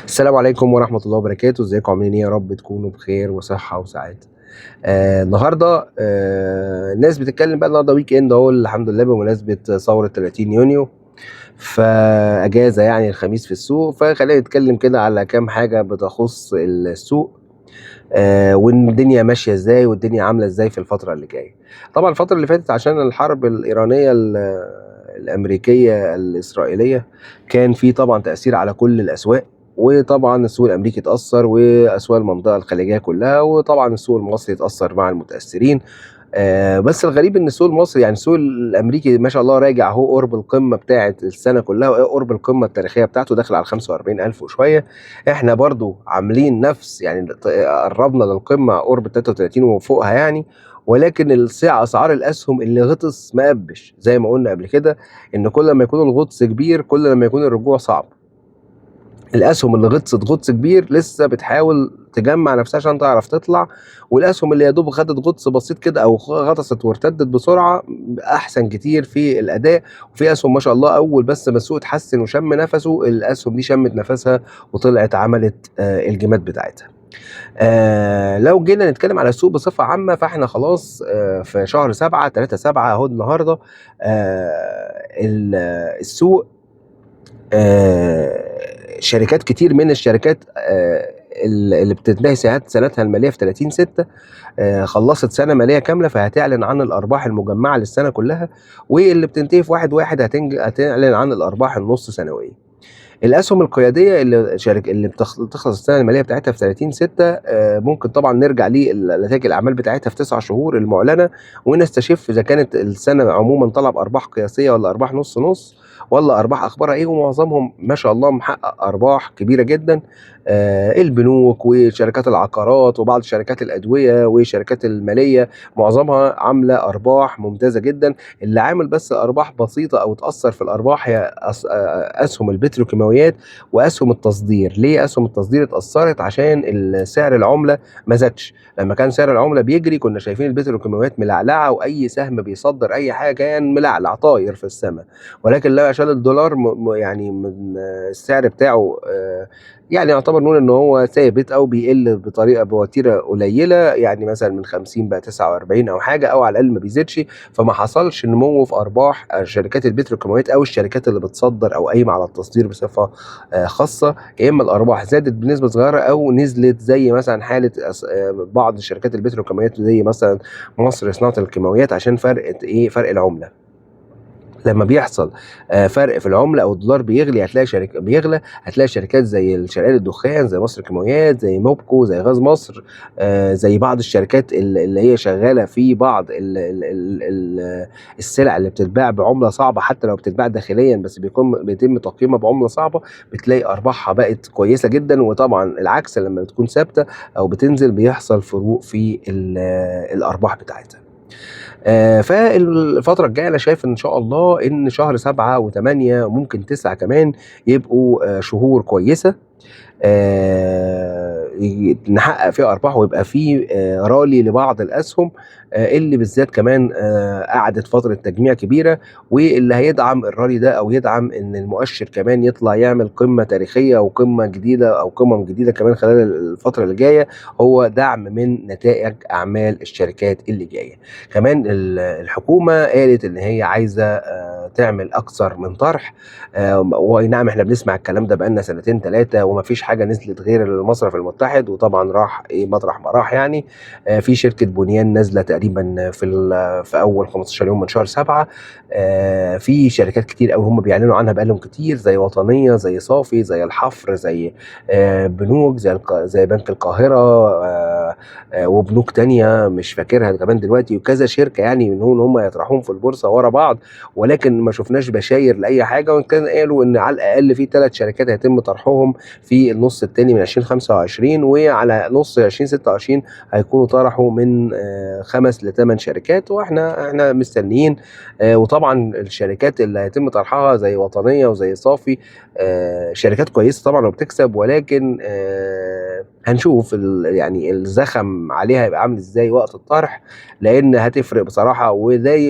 السلام عليكم ورحمة الله وبركاته، ازيكم عاملين ايه؟ يا رب تكونوا بخير وصحة وسعادة. النهارده الناس بتتكلم بقى النهارده ويك اند اهو الحمد لله بمناسبة ثورة 30 يونيو، فأجازة يعني الخميس في السوق، فخلينا نتكلم كده على كام حاجة بتخص السوق. وإن الدنيا ماشية ازاي والدنيا عاملة ازاي في الفترة اللي جاية. طبعا الفترة اللي فاتت عشان الحرب الإيرانية الأمريكية الإسرائيلية كان في طبعا تأثير على كل الأسواق، وطبعا السوق الأمريكي اتأثر وأسواق المنطقة الخليجية كلها، وطبعا السوق المصري اتأثر مع المتأثرين. بس الغريب ان السوق المصري يعني السوق الامريكي ما شاء الله راجع اهو قرب القمه بتاعه السنه كلها، قرب القمه التاريخيه بتاعته داخل على 45,000 وشويه. احنا برضو عاملين نفس يعني قربنا للقمه قرب 33 وفوقها يعني، ولكن اسعار الاسهم اللي غطس ما قبش زي ما قلنا قبل كده، ان كل ما يكون الغطس كبير كل ما يكون الرجوع صعب. الاسهم اللي غطس كبير لسه بتحاول تجمع نفسها عشان تعرف تطلع، والاسهم اللي يا دوب خدت غطس بسيط كده او غطست وارتدت بسرعه احسن كتير في الاداء. وفي اسهم ما شاء الله اول بس ما السوق اتحسن وشم نفسه الاسهم دي شمت نفسها وطلعت عملت الجماد بتاعتها. لو جينا نتكلم على السوق بصفه عامه فاحنا خلاص في شهر 7 3/7 اهو النهارده. السوق شركات كتير من الشركات اللي بتنتهي سنتها الماليه في 30/6 خلصت سنه ماليه كامله، فهتعلن عن الارباح المجمعه للسنه كلها، واللي بتنتهي في 1/1 هتعلن عن الارباح النص سنويه. الاسهم القياديه اللي بتخلص السنه الماليه بتاعتها في 30/6 ممكن طبعا نرجع لنتائج الاعمال بتاعتها في 9 شهور المعلنه، ونستشف اذا كانت السنه عموما طالعه بارباح قياسيه ولا ارباح نص نص، ولا ارباح اخبارها ايه. ومعظمهم ما شاء الله محقق ارباح كبيره جدا. البنوك وشركات العقارات وبعض شركات الادويه وشركات الماليه معظمها عامله ارباح ممتازه جدا. اللي عامل بس ارباح بسيطه او اتاثر في الارباح هي اسهم البتروكيماويات واسهم التصدير. ليه اسهم التصدير اتاثرت؟ عشان سعر العمله ما زادش. لما كان سعر العمله بيجري كنا شايفين البتروكيماويات ملعلعه، واي سهم بيصدر اي حاجه كان ملعلع طاير في السماء. ولكن لا، عشان الدولار يعني من السعر بتاعه يعني يعتبر نقول ان هو ثابت او بيقل بوتيره قليله، يعني مثلا من 50 بقى 49 او حاجه، او على الاقل ما بيزيدش. فما حصلش نمو في ارباح شركات البتروكيماويات او الشركات اللي بتصدر او قايمه على التصدير بصفه خاصه. يا اما الارباح زادت بنسبه صغيره او نزلت، زي مثلا حاله بعض الشركات البتروكيماويات زي مثلا مصر صناعه الكيماويات، عشان فرق العمله. لما بيحصل فرق في العمله او الدولار بيغلى، هتلاقي شركات زي شركات الدخان، زي مصر الكيماويات، زي موبكو، زي غاز مصر، زي بعض الشركات اللي هي شغاله في بعض السلع اللي بتتباع بعمله صعبه، حتى لو بتتباع داخليا بس بيتم تقييمها بعمله صعبه، بتلاقي ارباحها بقت كويسه جدا. وطبعا العكس لما بتكون ثابته او بتنزل بيحصل فروق في الارباح بتاعتها. فالفترة الجاية أنا شايف إن شاء الله إن شهر 7 و8 ممكن 9 كمان يبقوا شهور كويسة، نحقق فيها ارباح ويبقى في رالي لبعض الاسهم اللي بالذات كمان قعدت فتره تجميع كبيره، واللي هيدعم الرالي ده او يدعم ان المؤشر كمان يطلع يعمل قمه تاريخيه او قمه جديده او قمم جديده كمان خلال الفتره اللي جايه، هو دعم من نتائج اعمال الشركات اللي جايه. كمان الحكومه قالت ان هي عايزه تعمل اكثر من طرح، واي نعم احنا بنسمع الكلام ده بقالنا سنتين ثلاثه ومفيش حاجه نزلت غير المصرف المتحد، وطبعا راح مطرح ما راح يعني. في شركه بنيان نازله تقريبا في اول 15 يوم من شهر 7. في شركات كتير قوي هم بيعلنوا عنها بقالهم كتير، زي وطنيه، زي صافي، زي الحفر، زي بنوك زي بنك القاهره، وبنوك تانية مش فاكرها كمان دلوقتي، وكذا شركه يعني من هون هم يطرحون في البورصه ورا بعض، ولكن ما شفناش بشاير لاي حاجه. وان كان قالوا ان على الاقل في 3 شركات هيتم طرحهم في النص الثاني من 2025، وعلى نص 2026 هيكونوا طرحوا من 5 ل8 شركات، واحنا مستنيين. وطبعا الشركات اللي هيتم طرحها زي وطنيه وزي صافي شركات كويسه طبعا وبتكسب، ولكن هنشوف يعني الزخم عليها هيبقى عامل ازاي وقت الطرح، لان هتفرق بصراحه.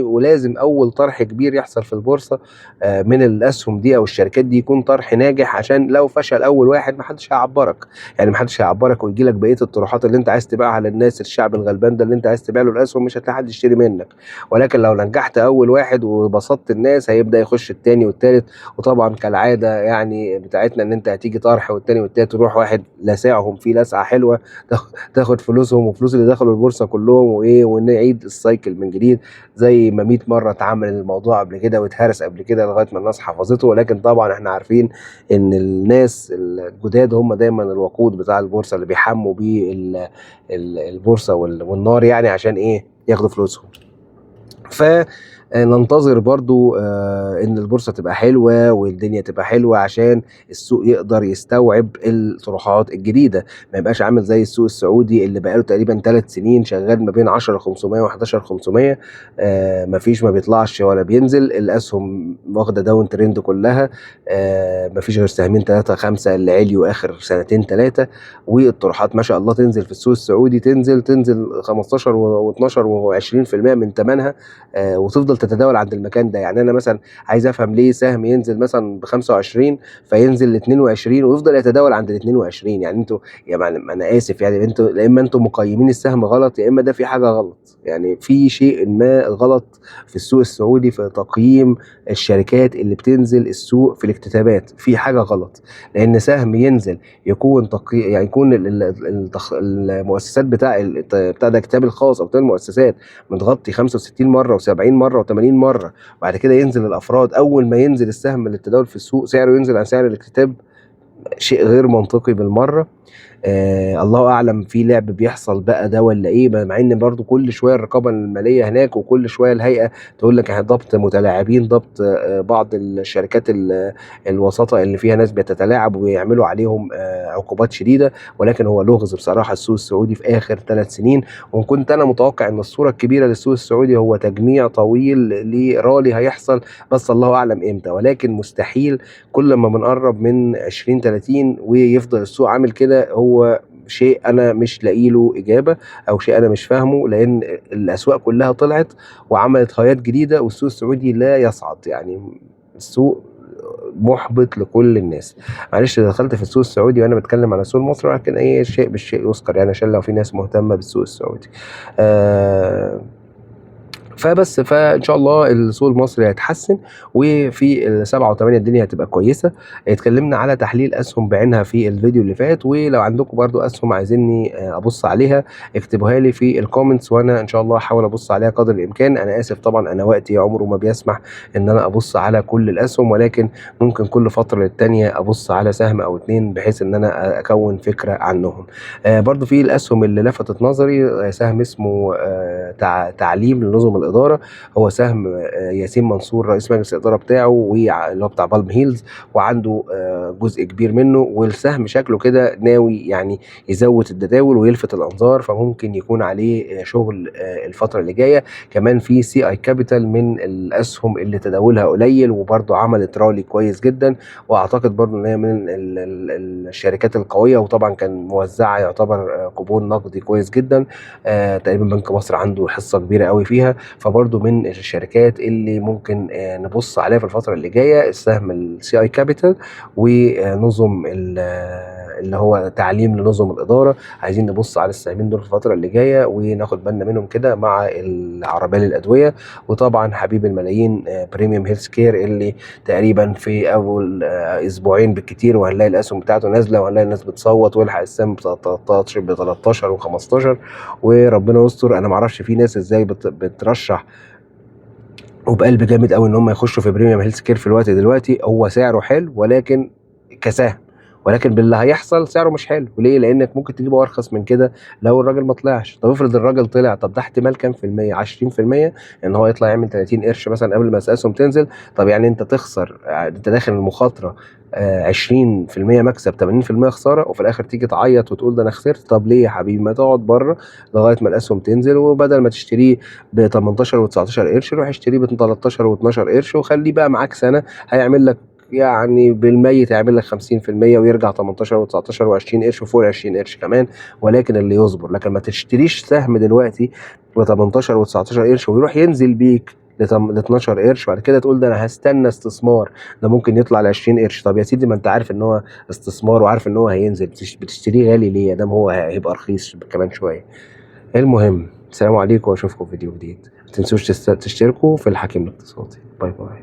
ولازم اول طرح كبير يحصل في البورصه من الاسهم دي او الشركات دي يكون طرح ناجح، عشان لو فشل اول واحد محدش هيعبرك. يعني محدش هيعبرك ويجي لك بقيه الطروحات اللي انت عايز تبيعها للناس، الشعب الغلبان ده اللي انت عايز تبيع له الاسهم مش هتلاقي حد يشتري منك. ولكن لو نجحت اول واحد وبسطت الناس هيبدا يخش التاني والتالت. وطبعا كالعاده يعني بتاعتنا ان انت هتيجي طرح والتاني والتالت يروح واحد لاسعهم فيه لسعه حلوه، تاخد فلوسهم وفلوس اللي دخلوا البورصه كلهم، وايه، ونعيد السايكل من جديد زي ما 100 مره اتعمل الموضوع قبل كده واتهرس قبل كده لغايه ما الناس حفظته. ولكن طبعا احنا عارفين ان الناس الجداد هم دايما الوقود بتاع البورصه اللي بيحموا بيه البورصه والنار، يعني عشان ايه؟ ياخدوا فلوسهم. فننتظر برضو ان البورصة تبقى حلوة والدنيا تبقى حلوة عشان السوق يقدر يستوعب الطروحات الجديدة، ما يبقاش عامل زي السوق السعودي اللي بقاله تقريبا 3 سنين شغال ما بين 10,500 و11,500. مفيش، ما بيطلعش ولا بينزل، الاسهم واخدة داون ترند كلها. مفيش غير سهمين 3 5 اللي عليوا اخر سنتين 3. والطروحات ما شاء الله تنزل في السوق السعودي، تنزل 15 و12 و20% من ثمنها، وتفضل تتداول عند المكان ده. يعني انا مثلا عايز افهم ليه سهم ينزل مثلا ب 25 فينزل ل 22 ويفضل يتداول عند ال 22. يعني انتوا، يعني انا اسف، يعني انتوا يا اما انتوا مقيمين السهم غلط، يا اما ده في حاجه غلط. يعني في شيء ما غلط في السوق السعودي في تقييم الشركات اللي بتنزل السوق في الاكتتابات، في حاجه غلط. لان سهم ينزل يكون يعني يكون المؤسسات بتاع ده الكتاب الخاص او بتاع المؤسسات متغطي 65 مره و70 مره و80 مره، وبعد كده ينزل الافراد اول ما ينزل السهم للتداول في السوق سعره ينزل عن سعر الاكتتاب، شيء غير منطقي بالمره. الله اعلم في لعب بيحصل بقى ده ولا ايه، مع ان برضو كل شويه الرقابه الماليه هناك وكل شويه الهيئه تقول لك ضبط متلاعبين، ضبط بعض الشركات الوساطه اللي فيها ناس بتتلاعب ويعملوا عليهم عقوبات شديده. ولكن هو لغز بصراحه السوق السعودي في اخر 3 سنين. وكنت انا متوقع ان الصوره الكبيره للسوق السعودي هو تجميع طويل لرالي هيحصل، بس الله اعلم امتى. ولكن مستحيل كل ما بنقرب من 2030 ويفضل السوق عامل كده. هو شيء انا مش لاقي له اجابه او شيء انا مش فاهمه، لان الاسواق كلها طلعت وعملت هايات جديده والسوق السعودي لا يصعد. يعني السوق محبط لكل الناس. معلش دخلت في السوق السعودي وانا بتكلم على السوق المصري، لكن اي شيء بالشيء يذكر يعني عشان لو في ناس مهتمه بالسوق السعودي. فان شاء الله السوق المصري هيتحسن، وفي ال7 و8 الدنيا هتبقى كويسه. اتكلمنا على تحليل اسهم بعينها في الفيديو اللي فات، ولو عندكم برضو اسهم عايزيني ابص عليها اكتبوها لي في الكومنتس وانا ان شاء الله احاول ابص عليها قدر الامكان. انا اسف طبعا انا وقتي عمره ما بيسمح ان انا ابص على كل الاسهم، ولكن ممكن كل فتره للتانيه ابص على سهم او اتنين بحيث ان انا اكون فكره عنهم. برضو في الاسهم اللي لفتت نظري سهم اسمه تعليم لنظم الاداره. هو سهم ياسين منصور رئيس مجلس الاداره بتاعه واللي هو بتاع بالم هيلز، وعنده جزء كبير منه. والسهم شكله كده ناوي يعني يزود التداول ويلفت الانظار، فممكن يكون عليه شغل الفتره اللي جايه. كمان في سي اي كابيتال من الاسهم اللي تداولها قليل وبرضه عملت رالي كويس جدا، واعتقد برضه ان هي من الشركات القويه، وطبعا كان موزعه يعتبر كوبون نقدي كويس جدا. تقريبا بنك مصر عنده حصه كبيره قوي فيها، فبرضه من الشركات اللي ممكن نبص عليها في الفتره اللي جايه السهم السي اي كابيتال ونظم اللي هو تعليم لنظم الاداره. عايزين نبص على السهمين دول في الفتره اللي جايه وناخد بالنا منهم كده مع العربيه للادويه. وطبعا حبيب الملايين بريميوم هيلث كير اللي تقريبا في اول اسبوعين بالكتير وهنلاقي الاسهم بتاعته نازله وهنلاقي الناس بتصوت والحق السهم ب 13 و15 وربنا يستر. انا معرفش في ناس ازاي بترشح وبقلب جامد قوي ان هم يخشوا في بريميوم هيلث كير في الوقت دلوقتي. هو سعره حلو ولكن كسهم، ولكن باللي هيحصل سعره مش حلو. ليه؟ لانك ممكن تجيبه ارخص من كده لو الراجل ما طلعش. طب افرض الراجل طلع، طب ده احتمال كام في المية؟ 20% ان هو يطلع يعمل 30 قرش مثلا قبل ما اساسهم تنزل. طب يعني انت تخسر، انت داخل المخاطره 20% مكسب 80% خساره، وفي الاخر تيجي تعيط وتقول ده انا خسرت. طب ليه يا حبيبي؟ ما تقعد بره لغايه ما الاسهم تنزل، وبدل ما تشتريه ب 18 و19 قرش روح اشتريه ب 13 و12 قرش وخليه بقى معاك سنه، هيعمل لك يعني بالميت هيعمل لك 50% ويرجع 18 و19 و20 قرش وفوق 20 قرش كمان، ولكن اللي يصبر. لكن ما تشتريش سهم دلوقتي ب 18 و19 قرش ويروح ينزل بيك ل 12 قرش، وبعد كده تقول ده انا هستنى استثمار، ده ممكن يطلع ل 20 قرش. طب يا سيدي ما انت عارف ان هو استثمار وعارف ان هو هينزل، بتشتريه غالي ليه؟ ده هو هيبقى رخيص كمان شويه. المهم، السلام عليكم واشوفكم في فيديو جديد. ما تنسوش تشتركوا في الحكيم الاقتصادي. باي باي.